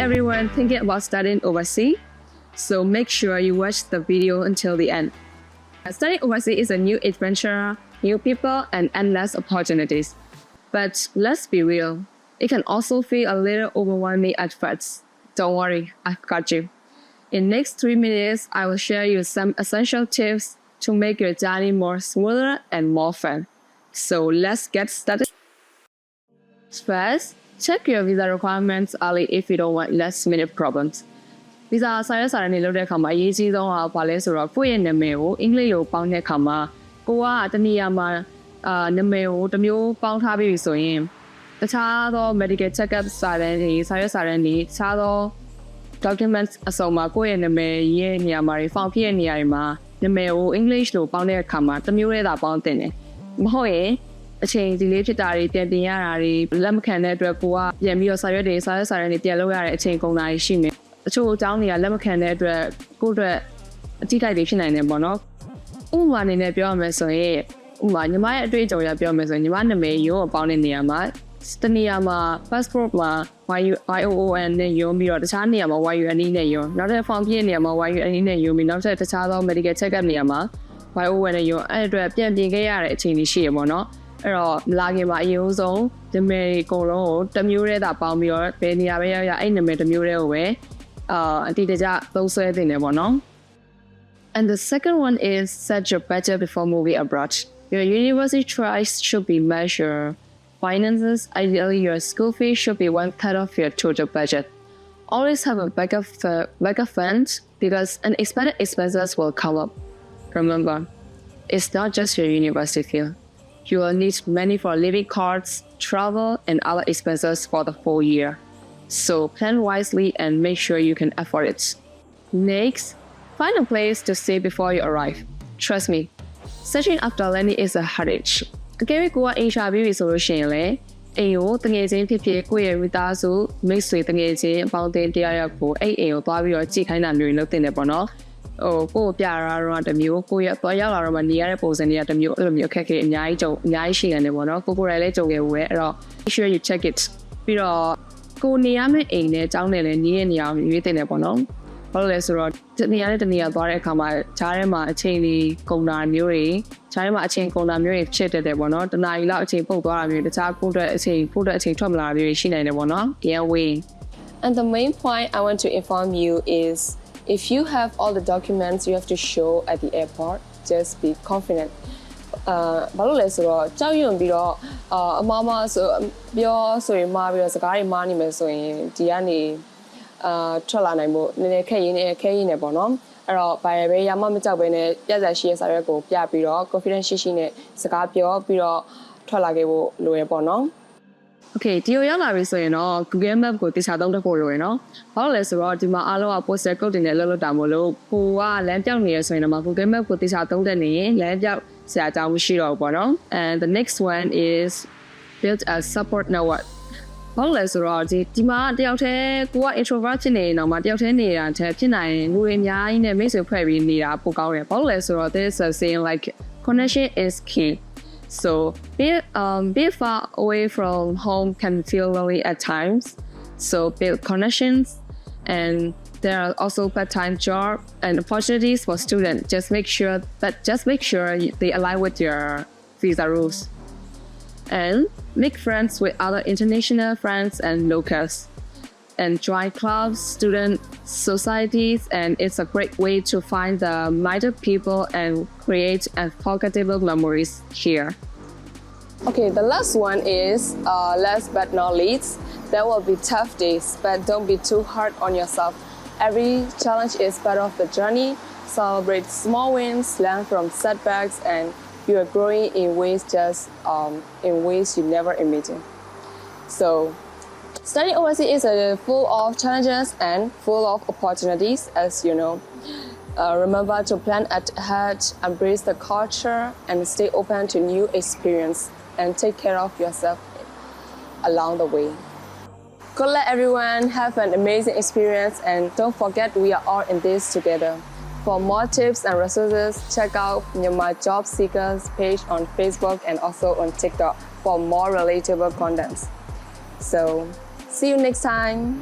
everyone thinking about studying overseas, so make sure you watch the video until the end. Studying overseas is a new adventure, new people, and endless opportunities. But let's be real, it can also feel a little overwhelming at first. Don't worry, I've got you. In next 3 minutes, I will share you some essential tips to make your journey more smoother and more fun. So let's get started. First, check your visa requirements early if you don't want last-minute problems. Visa စာရွက်စာတမ်းတွေလုပ်တဲ့အခါမှာအရေးကြီးဆုံးကဘာလဲဆိုတော့ကိုယ့်ရဲ့နာမည်ကိုအင်္ဂလိပ်လိုပေါင်းတဲ့အခါမှာကိုကတနည်းအားမှာနာမည်ကိုတစ်မျိုးပေါင်းထားပြီးဆိုရင်တခြားသော medical check-up စာတမ်းတွေစာရွက်စာတမ်းတွေတခြားသော documents အစုံမှာကိုယ့်ရဲ့နာမည်ရဲ့နေရာမှာ form ဖြစ်တဲ့နေရာတွေမှာနာမည်ကို English လိုပေါင်းတဲ့အခါမှာတစ်မျိုးတည်းသာပေါင်းတင်တယ်မဟုတ်ရင်အချိန်ဒီလေးဖြစ်တာတွေပြန်ပြင်ရတာတွေလက်မခံတဲ့အတွက်ကိုကပြန်ပြီးတော့စာရွက်တွေစာရွက်စာတမ်းတွေပြန်လုပ်ရတဲ့အချိန်ကုန်တာရှိနေအချို့အကြောင်းတွေကလက်မခံတဲ့အတွက်ကိုယ့်အတွက်အထိတိုက်တွေဖြစ်နိုင်တယ်ပေါ့နော်ဥပမာအနေနဲ့ပြောရမယ်ဆိုရင်ဥပမာညီမရဲ့အတွေ့အကြုံရပြောမယ်ဆိုရင်ညီမနာမည်ရုံးပေါင်းတဲ့နေရာမှာတနေရာမှာ passport မှာ YOON နဲ့ရုံးပြီးတော့တခြားနေရာမှာ YUN နဲ့ရုံးနောက်တဲ့ form ပြည့်နေရာမှာ YUN နဲ့ရုံးပြီးနောက်ထပ်တခြားသော medical check-up နေရာမှာ YON နဲ့ရုံးအဲ့အတွက်ပြန်ပြင်ခဲ့ရတဲ့အချိန်ကြီးရှိရပေါ့နော်အဲ့တော့လာခင်မှာအရင်ဆုံးနာမည်အကုန်လုံးကိုတစ်မျိုးတည်းသာပေါင်းပြီးတော့ဘယ်နေရာပဲရောက်ရအဲ့နာမည်တစ်မျိုးတည်းကိုပဲအတိအကျသုံးစွဲသင့်တယ်ပေါ့နော် And the second one is set your budget before moving abroad. Your university choice should be measured. Finances, ideally your school fee should be 1/3 of your total budget. Always have a backup fund because unexpected expenses will come up. Remember, it's not just your university fee. You will need money for living costs, travel, and other expenses for the whole year. So plan wisely and make sure you can afford it. Next, find a place to stay before you arrive. Trust me, searching after landing is a headache. အကယ်၍ကိုကအိမ်ရှာပြီးပြီဆိုလို့ရှိရင်လေအိမ်ကိုတငယ်ချင်းဖြစ်ဖြစ်ကိုယ့်ရဲ့မိသားစုမိတ်ဆွေတငယ်ချင်းအပေါင်းအသင်းတရားရောက်ကိုအဲ့အိမ်ကိုသွားပြီးတော့ကြည့်ခိုင်းတာမျိုးလုပ်တင်တယ်ပေါ့နော်ကိုယ့်ကိုပြရတော့တစ်မျိုးကိုယ့်ရဲ့သွားရောက်လာတော့မှနေရတဲ့ပုံစံတွေကတစ်မျိုးအဲ့လိုမျိုးအခက်အခဲအများကြီးရှိနေတယ်ပေါ့နော်ကိုယ်လည်းကြုံခဲ့ဘူးပဲအဲ့တော့ make sure you check it ပြီးတော့ကိုနေရမယ့်အိမ်နဲ့ကျောင်းနဲ့လည်းနေရနေအောင်ရွေးတင်တယ်ပေါ့နော်ဘာလို့လဲဆိုတော့တနေရာနဲ့တနေရာသွားတဲ့အခါမှာဈားထဲမှာအချိန်လေးကုန်တာမျိုးတွေဈားထဲမှာအချိန်ကုန်တာမျိုးတွေဖြစ်တတ်တယ်ပေါ့နော်တနားရီလောက်အချိန်ပုတ်သွားတာမျိုးတခြားကိုယ့်အတွက်အချိန်ထွက်မလာမျိုးရှိနိုင်တယ်ပေါ့နော် Yeah way And the main point I want to inform you is if you have all the documents you have to show at the airport just be confident ဘာလို့လဲဆိုတော့ကြောက်ရွံ့ပြီးတော့အမဆိုပြောဆိုရင်မှားပြီးတော့စကားတွေမှားနေမယ်ဆိုရင်ဒီကနေထွက်လာနိုင်ဖို့နည်းနည်းခဲရင်းနေပေါ့နော်အဲ့တော့ဘာပဲရမမကြောက်ပဲနဲ့ပြဿနာရှိရဲ့စာရွက်ကိုပြပြီးတော့ confidence ရှိနဲ့စကားပြောပြီးတော့ထွက်လာခဲ့ဖို့လိုရပေါ့နော် Okay ဒီရောက်လာပြီဆိုရင်တော့ Google Map ကိုတခြားသုံးတတ်ဖို့လိုရယ်နော်ဘာလို့လဲဆိုတော့ဒီမှာအားလုံးက poster code တွေနဲ့လုပ်တာမို့လို့ကိုကလမ်းပြောင်းနေရဆိုရင်တော့ Google Map ကိုတခြားသုံးတတ်နေရင်လမ်းပြောင်းဆရာကြောင်မရှိတော့ဘူးပေါ့နော် And the next one is build a support network ဘာလို့လဲဆိုတော့ဒီမှာတယောက်တည်းကိုက introvert ဖြစ်နေတော့မှတယောက်တည်းနေတာတဲ့ဖြစ်နိုင်လူတွေအများကြီးနဲ့မိတ်ဆွေဖွဲ့ပြီးနေတာပိုကောင်းတယ်ဘာလို့လဲဆိုတော့ there's a saying like connection is key so be far away from home can feel lonely at times so build connections and there are also part-time job and opportunities for students just make sure they align with your visa rules and make friends with other international friends and locals and join clubs, student societies, and it's a great way to find the minded people and create unforgettable memories here. Okay, the last one is last but not least, there will be tough days, but don't be too hard on yourself. Every challenge is part of the journey. Celebrate small wins, learn from setbacks, and you are growing in ways you never imagined. So, studying overseas is full of challenges and full of opportunities, as you know. Remember to plan ahead, embrace the culture, and stay open to new experience, and take care of yourself along the way. Good luck, everyone. Have an amazing experience, and don't forget we are all in this together. For more tips and resources, check out Myanmar Job Seekers page on Facebook and also on TikTok for more relatable content. So, see you next time.